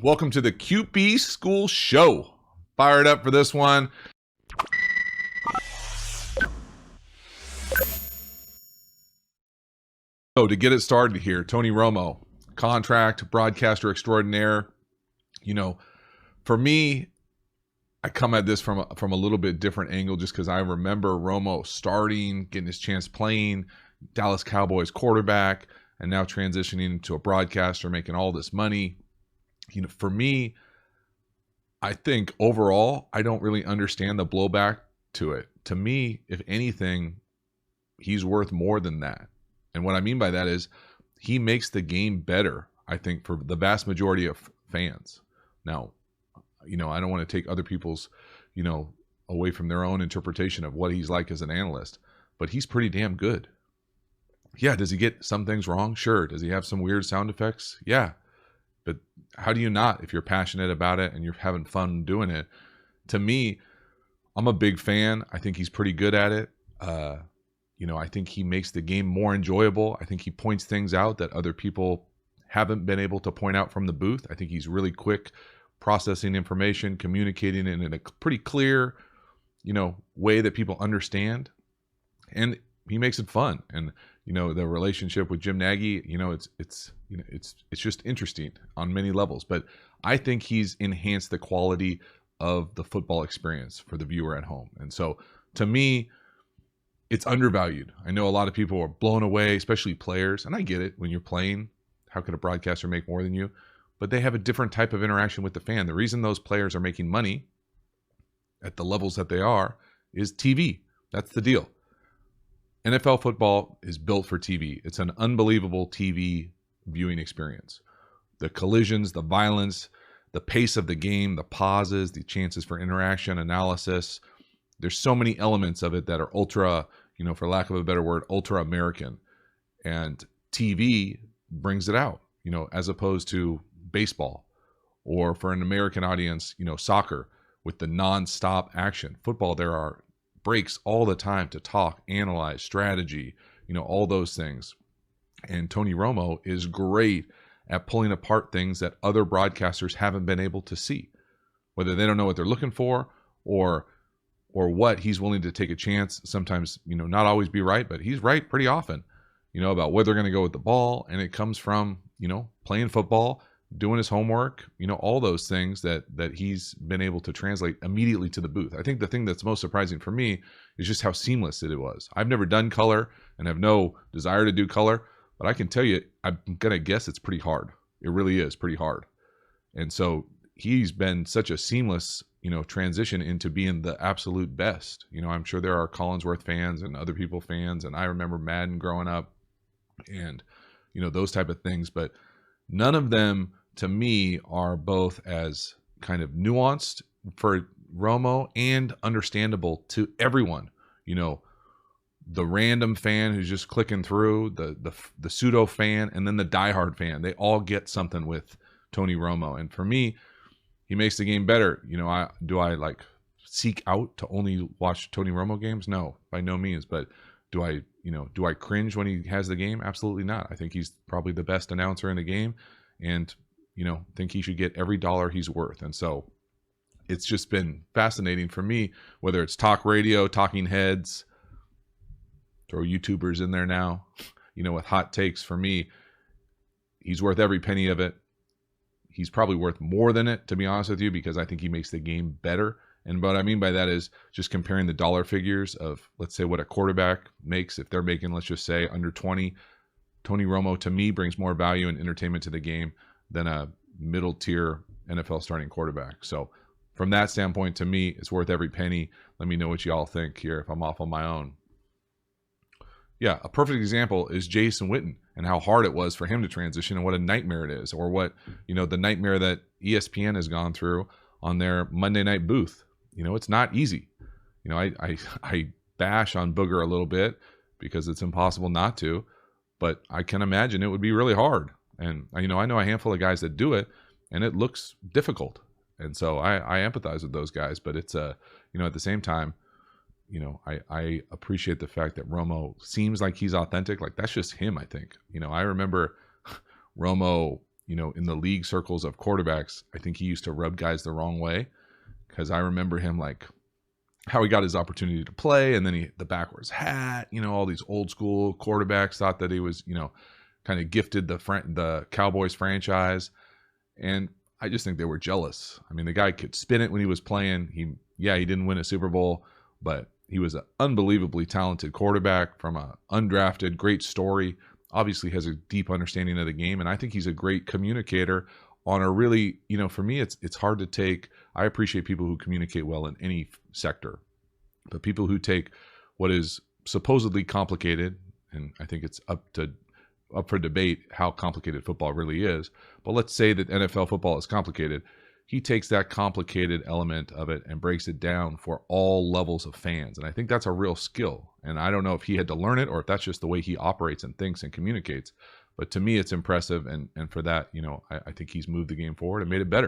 Welcome to the QB School Show. Fired up for this one. So to get it started here, Tony Romo, contract broadcaster extraordinaire. You know, for me, I come at this from a little bit different angle just because I remember Romo starting, getting his chance playing, Dallas Cowboys quarterback, and now transitioning into a broadcaster, making all this money. You know, for me, I think overall, I don't really understand the blowback to it. To me, if anything, he's worth more than that. And what I mean by that is he makes the game better, I think, for the vast majority of fans. Now, you know, I don't want to take other people's, you know, away from their own interpretation of what he's like as an analyst, but he's pretty damn good. Yeah, does he get some things wrong? Sure. Does he have some weird sound effects? Yeah. But how do you not if you're passionate about it and you're having fun doing it? To me, I'm a big fan. I think he's pretty good at it. You know, I think he makes the game more enjoyable. I think he points things out that other people haven't been able to point out from the booth. I think he's really quick processing information, communicating it in a pretty clear, you know, way that people understand. And he makes it fun. And, you know, the relationship with Jim Nagy, you know, it's just interesting on many levels. But I think he's enhanced the quality of the football experience for the viewer at home. And so to me, it's undervalued. I know a lot of people are blown away, especially players, and I get it. When you're playing, how could a broadcaster make more than you? But they have a different type of interaction with the fan. The reason those players are making money at the levels that they are is TV. That's the deal. NFL football is built for TV. It's an unbelievable TV viewing experience. The collisions, the violence, the pace of the game, the pauses, the chances for interaction, analysis. There's so many elements of it that are ultra, you know, for lack of a better word, ultra American. And TV brings it out, you know, as opposed to baseball or for an American audience, you know, soccer with the nonstop action. Football, there are breaks all the time to talk, analyze, strategy, you know, all those things. And Tony Romo is great at pulling apart things that other broadcasters haven't been able to see, whether they don't know what they're looking for or what. He's willing to take a chance, sometimes, you know, not always be right, but he's right pretty often, you know, about where they're going to go with the ball. And it comes from, you know, playing football, doing his homework, you know, all those things that he's been able to translate immediately to the booth. I think the thing that's most surprising for me is just how seamless it was. I've never done color and have no desire to do color, but I can tell you, I'm going to guess it's pretty hard. It really is pretty hard. And so he's been such a seamless, you know, transition into being the absolute best. You know, I'm sure there are Collinsworth fans and other people fans, and I remember Madden growing up and, you know, those type of things, but none of them to me are both as kind of nuanced for Romo and understandable to everyone. You know, the random fan who's just clicking through, the pseudo fan, and then the diehard fan. They all get something with Tony Romo. And for me, he makes the game better. You know, do I like seek out to only watch Tony Romo games? No, by no means. But do I cringe when he has the game? Absolutely not. I think he's probably the best announcer in the game, and, you know, think he should get every dollar he's worth. And so it's just been fascinating for me, whether it's talk radio, talking heads, throw YouTubers in there now, you know, with hot takes. For me, he's worth every penny of it. He's probably worth more than it, to be honest with you, because I think he makes the game better. And what I mean by that is just comparing the dollar figures of, let's say, what a quarterback makes. If they're making, let's just say, under 20, Tony Romo, to me, brings more value and entertainment to the game than a middle tier NFL starting quarterback. So from that standpoint, to me, it's worth every penny. Let me know what y'all think here if I'm off on my own. Yeah, a perfect example is Jason Witten and how hard it was for him to transition and what a nightmare it is, or what, you know, the nightmare that ESPN has gone through on their Monday night booth. You know, it's not easy. You know, I bash on Booger a little bit because it's impossible not to, but I can imagine it would be really hard. And, you know, I know a handful of guys that do it, and it looks difficult. And so I empathize with those guys, but it's you know, at the same time, you know, I appreciate the fact that Romo seems like he's authentic. Like, that's just him, I think. You know, I remember Romo in the league circles of quarterbacks, I think he used to rub guys the wrong way, because I remember him like how he got his opportunity to play, and then the backwards hat, all these old school quarterbacks thought that he was, kind of gifted the Cowboys franchise. And I just think they were jealous. I mean, the guy could spin it when he was playing. He didn't win a Super Bowl, but he was an unbelievably talented quarterback from a undrafted, great story. Obviously has a deep understanding of the game, and I think he's a great communicator on a really, for me, it's hard to take. I appreciate people who communicate well in any sector, but people who take what is supposedly complicated, and I think it's up for debate how complicated football really is. But let's say that NFL football is complicated. He takes that complicated element of it and breaks it down for all levels of fans. And I think that's a real skill. And I don't know if he had to learn it or if that's just the way he operates and thinks and communicates. But to me, it's impressive. And for that, I think he's moved the game forward and made it better.